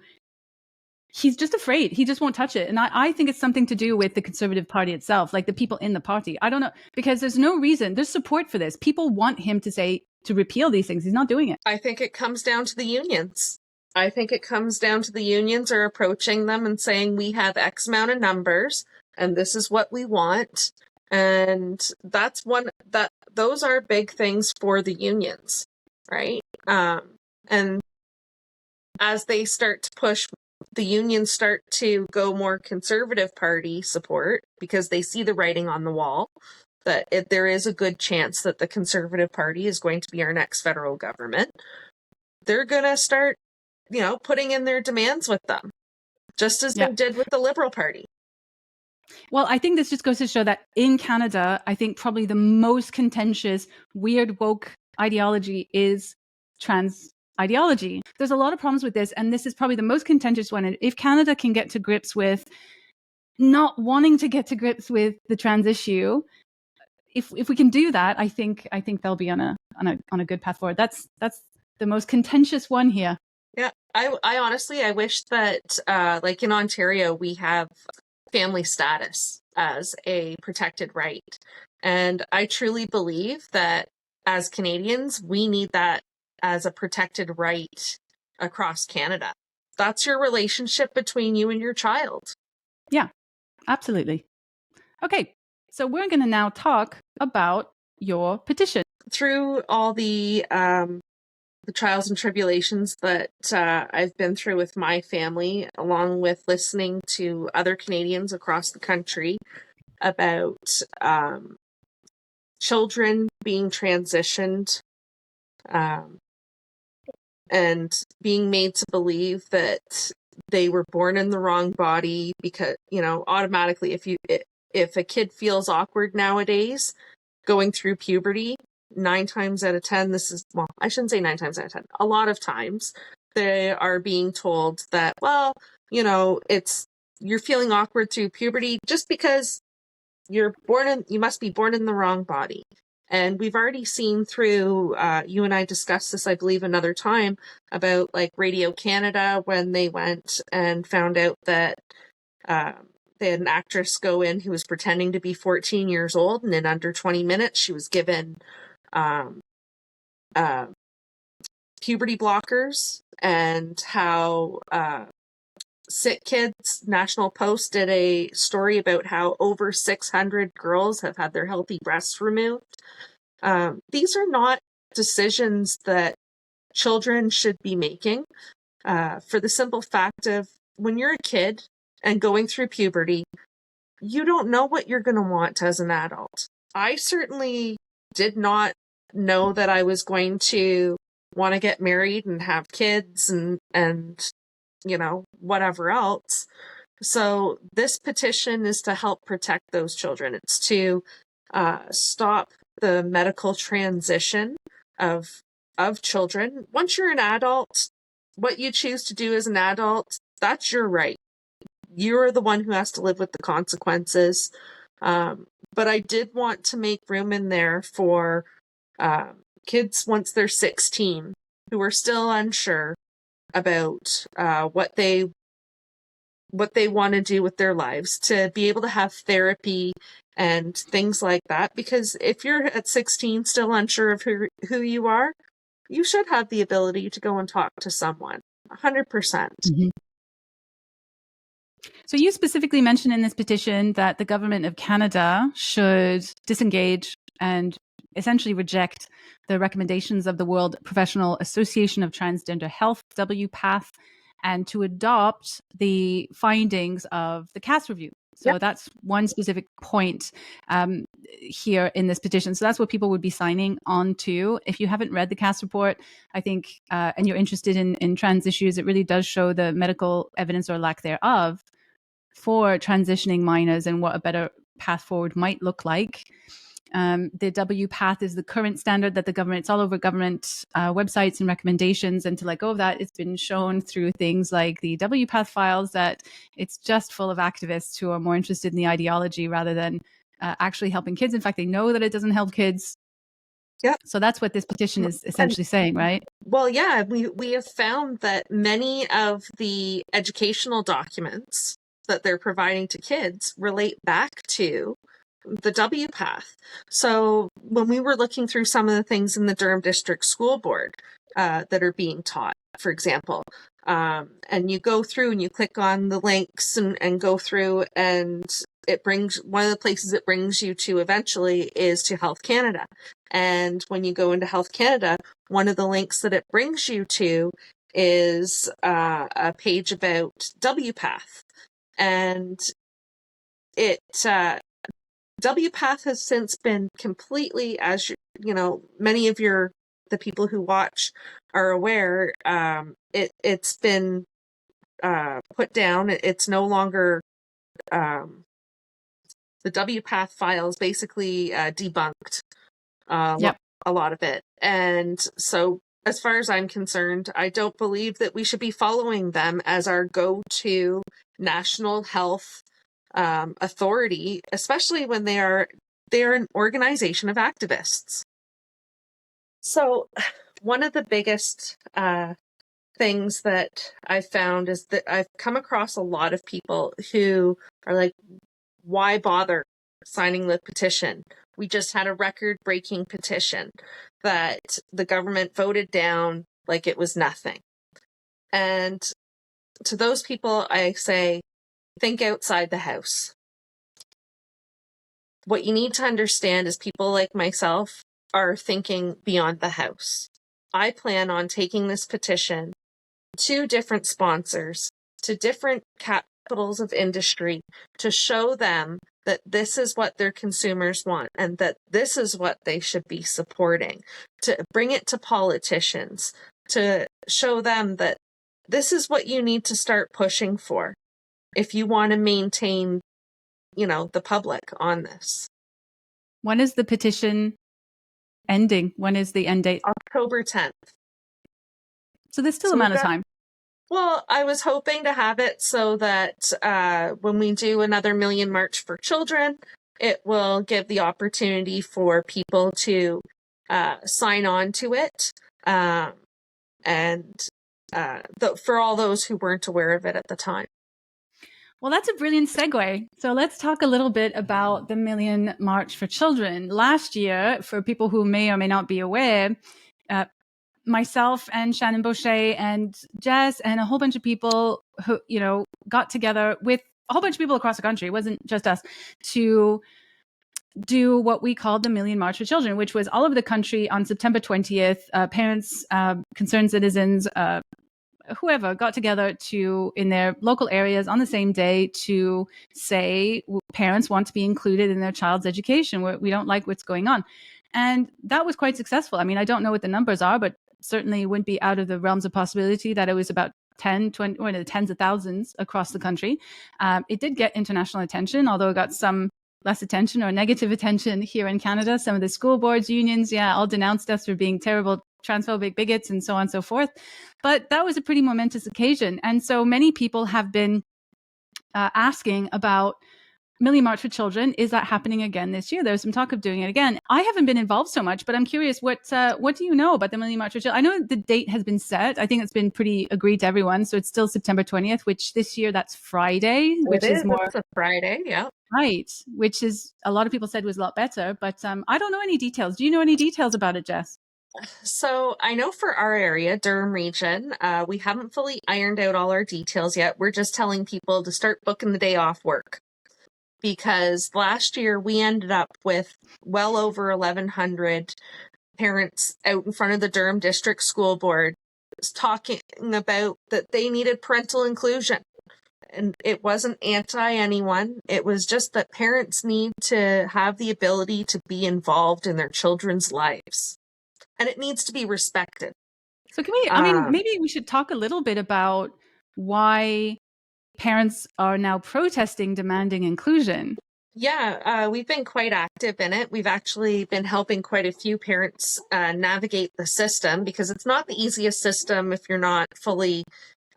he's just afraid. He just won't touch it. And I think it's something to do with the Conservative Party itself, like the people in the party. I don't know, because there's no reason. There's support for this. People want him to repeal these things. He's not doing it. I think it comes down to the unions. I think it comes down to the unions are approaching them and saying, we have X amount of numbers and this is what we want. And those are big things for the unions, right? And as they start to push, the unions start to go more Conservative Party support because they see the writing on the wall that there is a good chance that the Conservative Party is going to be our next federal government. They're going to start, putting in their demands with them, just as they did with the Liberal Party. Well, I think this just goes to show that in Canada, I think probably the most contentious, weird, woke ideology is trans ideology. There's a lot of problems with this, and this is probably the most contentious one. And if Canada can get to grips with not wanting to get to grips with the trans issue, if we can do that, I think they'll be on a good path forward. That's the most contentious one here. Yeah, I honestly wish that like in Ontario we have family status as a protected right, and I truly believe that as Canadians we need that as a protected right across Canada. That's your relationship between you and your child. Yeah, absolutely. Okay, so we're going to now talk about your petition. Through all the trials and tribulations that I've been through with my family, along with listening to other Canadians across the country about children being transitioned, and being made to believe that they were born in the wrong body because, automatically if a kid feels awkward nowadays going through puberty, 9 times out of 10, I shouldn't say 9 times out of 10. A lot of times they are being told that, you're feeling awkward through puberty just because you must be born in the wrong body. And we've already seen through, you and I discussed this, I believe, another time about like Radio Canada when they went and found out that an actress go in who was pretending to be 14 years old, and in under 20 minutes, she was given puberty blockers, and how Sick Kids National Post did a story about how over 600 girls have had their healthy breasts removed. These are not decisions that children should be making, for the simple fact of when you're a kid and going through puberty, you don't know what you're going to want as an adult. I certainly did not know that I was going to want to get married and have kids and you know, whatever else. So this petition is to help protect those children. It's to stop the medical transition of children. Once you're an adult, what you choose to do as an adult, that's your right. You're the one who has to live with the consequences. But I did want to make room in there for kids once they're 16 who are still unsure about what they want to do with their lives, to be able to have therapy and things like that. Because if you're at 16 still unsure of who you are, you should have the ability to go and talk to someone. 100%. Mm-hmm. So you specifically mentioned in this petition that the government of Canada should disengage and essentially reject the recommendations of the World Professional Association of Transgender Health, WPATH, and to adopt the findings of the CAS review. So that's one specific point here in this petition. So that's what people would be signing on to. If you haven't read the CAS report, I think, and you're interested in trans issues, it really does show the medical evidence or lack thereof for transitioning minors and what a better path forward might look like. The WPATH is the current standard that the government, it's all over government websites and recommendations. And to let go of that, it's been shown through things like the WPATH files that it's just full of activists who are more interested in the ideology rather than actually helping kids. In fact, they know that it doesn't help kids. Yeah. So that's what this petition is essentially saying, right? Well, yeah, we have found that many of the educational documents that they're providing to kids relate back to the WPATH. So when we were looking through some of the things in the Durham District School Board that are being taught, for example, and you go through and you click on the links and go through, and it brings, one of the places it brings you to eventually is to Health Canada. And when you go into Health Canada, one of the links that it brings you to is a page about WPATH. And it WPATH has since been completely, as you know, many of the people who watch are aware, it's been put down. It's no longer, the WPATH files basically debunked a lot of it. And so as far as I'm concerned, I don't believe that we should be following them as our go-to national health authority, especially when they're an organization of activists. So one of the biggest things that I've found is that I've come across a lot of people who are like, why bother signing the petition? We just had a record-breaking petition that the government voted down like it was nothing. And to those people, I say, think outside the house. What you need to understand is people like myself are thinking beyond the house. I plan on taking this petition to different sponsors, to different capitals of industry, to show them that this is what their consumers want and that this is what they should be supporting, to bring it to politicians, to show them that this is what you need to start pushing for if you want to maintain, the public on this. When is the petition ending? When is the end date? October 10th. So there's still a amount of time. Well, I was hoping to have it so that when we do another Million March for Children, it will give the opportunity for people to sign on to it. And for all those who weren't aware of it at the time. Well, that's a brilliant segue. So let's talk a little bit about the Million March for Children. Last year, for people who may or may not be aware, myself and Shannon Boucher and Jess and a whole bunch of people who, got together with a whole bunch of people across the country, it wasn't just us, to do what we called the Million March for Children, which was all over the country on September 20th. Parents, concerned citizens, whoever got together in their local areas on the same day to say parents want to be included in their child's education. We don't like what's going on. And that was quite successful. I mean, I don't know what the numbers are, but certainly wouldn't be out of the realms of possibility that it was about 10, 20, or the tens of thousands across the country. It did get international attention, although it got some less attention or negative attention here in Canada. Some of the school boards, unions, all denounced us for being terrible transphobic bigots and so on and so forth. But that was a pretty momentous occasion. And so many people have been asking about Million March for Children. Is that happening again this year? There's some talk of doing it again. I haven't been involved so much, but I'm curious, what do you know about the Million March for Children? I know the date has been set. I think it's been pretty agreed to everyone. So it's still September 20th, which this year that's Friday, which is more... It's a Friday, yeah. Right, which is, a lot of people said was a lot better, but I don't know any details. Do you know any details about it, Jess? So I know for our area, Durham region, we haven't fully ironed out all our details yet. We're just telling people to start booking the day off work. Because last year we ended up with well over 1,100 parents out in front of the Durham District School Board talking about that they needed parental inclusion. And it wasn't anti-anyone. It was just that parents need to have the ability to be involved in their children's lives. And it needs to be respected. So can we, maybe we should talk a little bit about why parents are now protesting, demanding inclusion. Yeah, we've been quite active in it. We've actually been helping quite a few parents navigate the system, because it's not the easiest system if you're not fully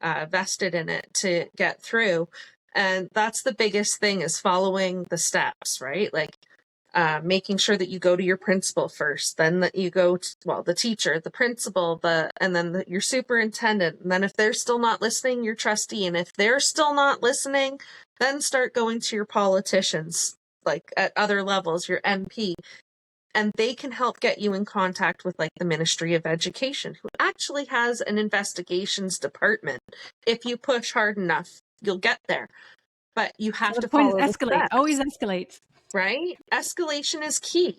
vested in it to get through. And that's the biggest thing, is following the steps, right? Like making sure that you go to your principal first, then that you go to, the teacher, the principal, and then your superintendent. And then if they're still not listening, your trustee. And if they're still not listening, then start going to your politicians, like at other levels, your MP. And they can help get you in contact with like the Ministry of Education, who actually has an investigations department. If you push hard enough, you'll get there. But you have to follow the steps. Always escalate. Right? Escalation is key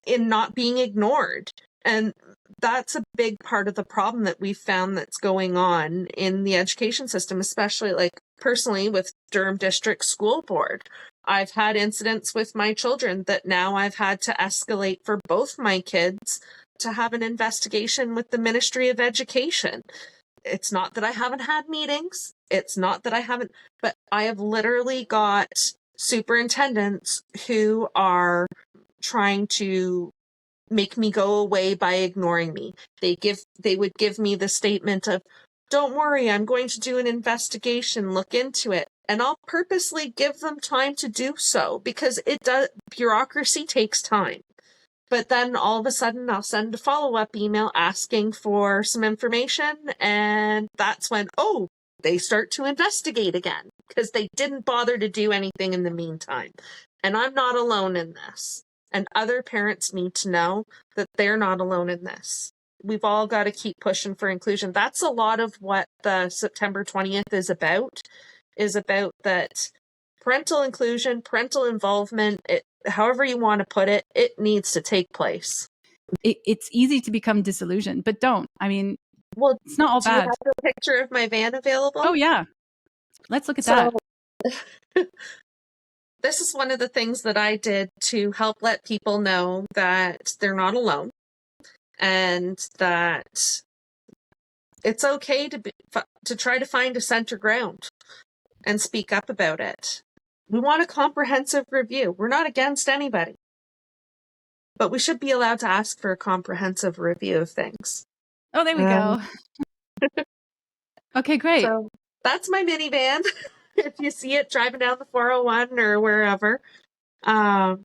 in not being ignored. And that's a big part of the problem that we've found that's going on in the education system, especially like personally with Durham District School Board. I've had incidents with my children that now I've had to escalate for both my kids to have an investigation with the Ministry of Education. It's not that I haven't had meetings. It's not that I haven't, but I have literally got superintendents who are trying to make me go away by ignoring me. They would give me the statement of, don't worry, I'm going to do an investigation, look into it. And I'll purposely give them time to do so, because bureaucracy takes time. But then all of a sudden I'll send a follow-up email asking for some information, and that's when, they start to investigate again, because they didn't bother to do anything in the meantime. And I'm not alone in this. And other parents need to know that they're not alone in this. We've all got to keep pushing for inclusion. That's a lot of what the September 20th is about that parental inclusion, parental involvement, however you want to put it, it needs to take place. It's easy to become disillusioned, but don't. I mean, it's not all bad. Do you have a picture of my van available? Oh, yeah. Let's look at that. This is one of the things that I did to help let people know that they're not alone, and that it's okay to try to find a center ground and speak up about it. We want a comprehensive review. We're not against anybody, but we should be allowed to ask for a comprehensive review of things. Oh, there we go. Okay, great. So that's my minivan. If you see it driving down the 401 or wherever. But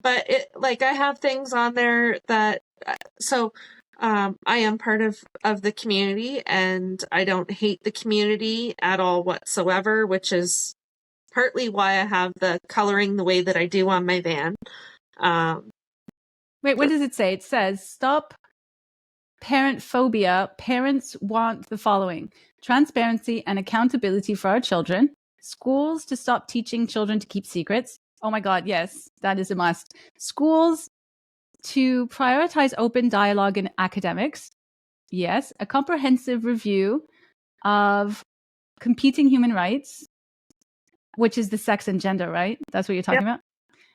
I have things on there that, I am part of the community, and I don't hate the community at all whatsoever, which is partly why I have the coloring the way that I do on my van. Wait, what does it say? It says, stop parent phobia. Parents want the following: transparency and accountability for our children. Schools to stop teaching children to keep secrets. Oh my God, yes, that is a must. Schools to prioritize open dialogue in academics. Yes. A comprehensive review of competing human rights, which is the sex and gender, right? That's what you're talking about?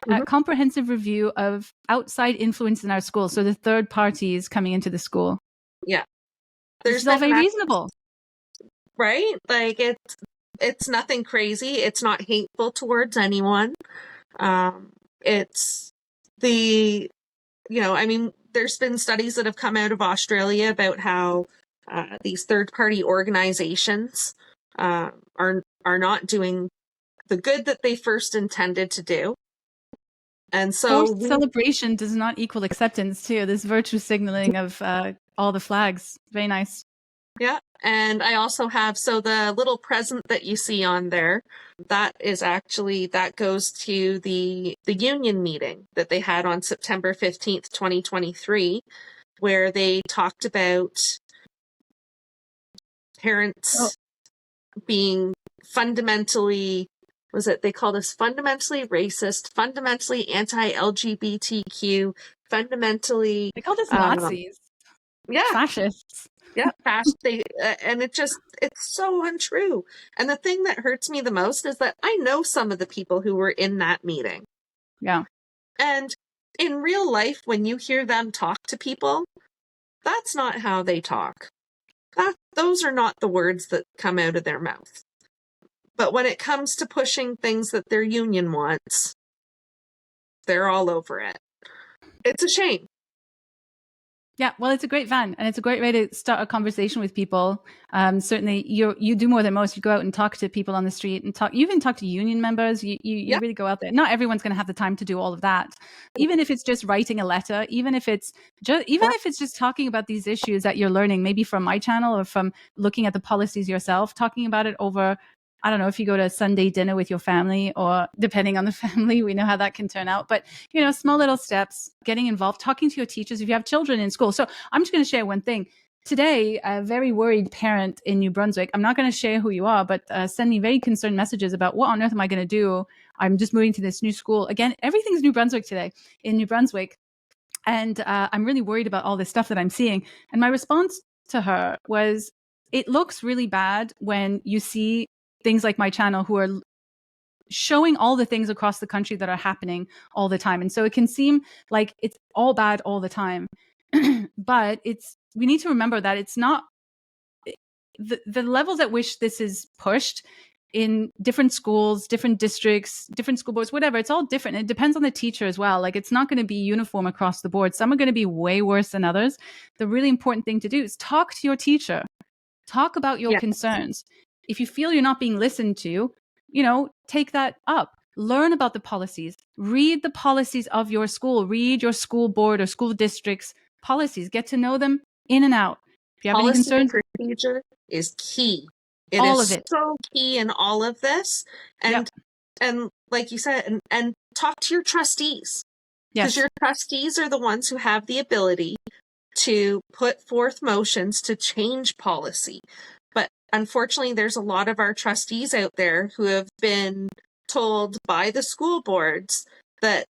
A comprehensive review of outside influence in our school. So the third parties coming into the school. Yeah. There's all very reasonable. Right? Like it's nothing crazy. It's not hateful towards anyone. It's the, I mean, there's been studies that have come out of Australia about how these third-party organizations are not doing the good that they first intended to do. And so forced celebration does not equal acceptance too. This virtue signaling of all the flags. Very nice. Yeah. And I also have, so the little present that you see on there, that goes to the union meeting that they had on September 15th, 2023, where they talked about parents being fundamentally, they called us fundamentally racist, fundamentally anti-LGBTQ, fundamentally... They called us Nazis. Yeah. Fascists. Yeah, and it's so untrue. And the thing that hurts me the most is that I know some of the people who were in that meeting. Yeah. And in real life, when you hear them talk to people, that's not how they talk. Those are not the words that come out of their mouth. But when it comes to pushing things that their union wants, they're all over it. It's a shame. Yeah, well, it's a great van, and it's a great way to start a conversation with people. Certainly, you do more than most. You go out and talk to people on the street, and you even talk to union members. You really go out there. Not everyone's going to have the time to do all of that. Even if it's just writing a letter, even if it's just talking about these issues that you're learning, maybe from my channel or from looking at the policies yourself, talking about it over. I don't know if you go to a Sunday dinner with your family, or depending on the family, we know how that can turn out. But, small little steps, getting involved, talking to your teachers if you have children in school. So I'm just going to share one thing. Today, a very worried parent in New Brunswick, I'm not going to share who you are, but send me very concerned messages about what on earth am I going to do? I'm just moving to this new school. Again, everything's New Brunswick today in New Brunswick. And I'm really worried about all this stuff that I'm seeing. And my response to her was, it looks really bad when you see things like my channel who are showing all the things across the country that are happening all the time. And so it can seem like it's all bad all the time. But we need to remember that it's not the levels at which this is pushed in different schools, different districts, different school boards, whatever. It's all different. It depends on the teacher as well. Like, it's not going to be uniform across the board. Some are going to be way worse than others. The really important thing to do is talk to your teacher. Talk about your concerns. If you feel you're not being listened to, take that up. Learn about the policies. Read the policies of your school. Read your school board or school district's policies. Get to know them in and out. If you have any concerns, procedure is key. All of it. So key in all of this. And like you said, and talk to your trustees. Because your trustees are the ones who have the ability to put forth motions to change policy. But unfortunately, there's a lot of our trustees out there who have been told by the school boards that,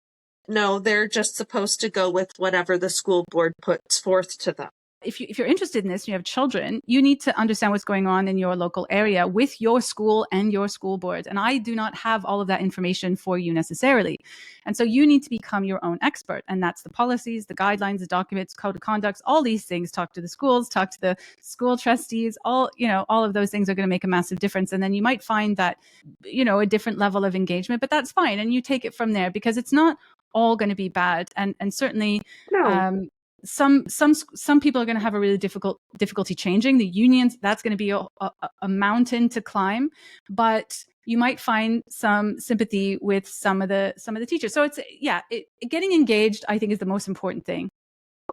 no, they're just supposed to go with whatever the school board puts forth to them. If you're interested in this and you have children, you need to understand what's going on in your local area with your school and your school board. And I do not have all of that information for you necessarily. And so you need to become your own expert. And that's the policies, the guidelines, the documents, code of conducts, all these things. Talk to the schools, talk to the school trustees, all of those things are going to make a massive difference. And then you might find that, a different level of engagement, but that's fine. And you take it from there, because it's not all going to be bad. And certainly, no. Some people are going to have a really difficulty changing the unions. That's going to be a mountain to climb, but you might find some sympathy with some of the teachers. So it's getting engaged, I think, is the most important thing.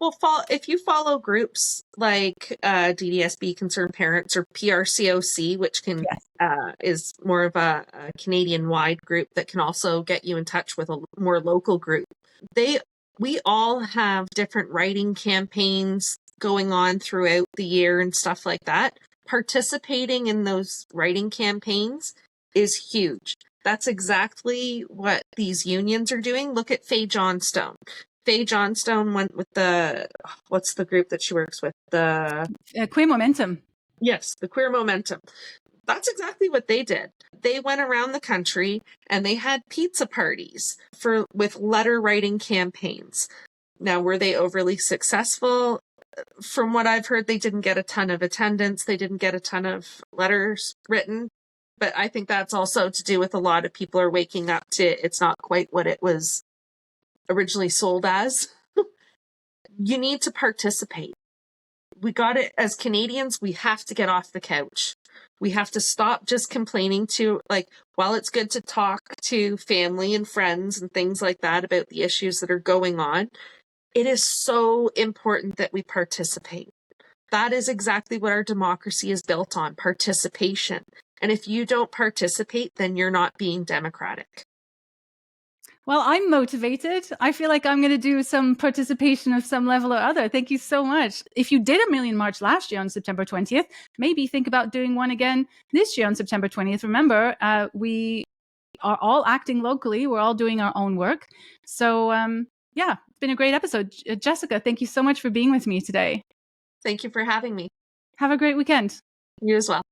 Well, if you follow groups like DDSB Concerned Parents or PRCOC, which can is more of a Canadian-wide group that can also get you in touch with a more local group. We all have different writing campaigns going on throughout the year and stuff like that. Participating in those writing campaigns is huge. That's exactly what these unions are doing. Look at Faye Johnstone. Faye Johnstone went with what's the group that she works with? The Queer Momentum. Yes, the Queer Momentum. That's exactly what they did. They went around the country and they had pizza parties with letter writing campaigns. Now, were they overly successful? From what I've heard, they didn't get a ton of attendance. They didn't get a ton of letters written. But I think that's also to do with a lot of people are waking up to it's not quite what it was originally sold as. You need to participate. We got it as Canadians. We have to get off the couch. We have to stop just complaining while it's good to talk to family and friends and things like that about the issues that are going on, it is so important that we participate. That is exactly what our democracy is built on, participation. And if you don't participate, then you're not being democratic. Well, I'm motivated. I feel like I'm going to do some participation of some level or other. Thank you so much. If you did a Million March last year on September 20th, maybe think about doing one again this year on September 20th. Remember, we are all acting locally. We're all doing our own work. So, it's been a great episode. Jessica, thank you so much for being with me today. Thank you for having me. Have a great weekend. You as well.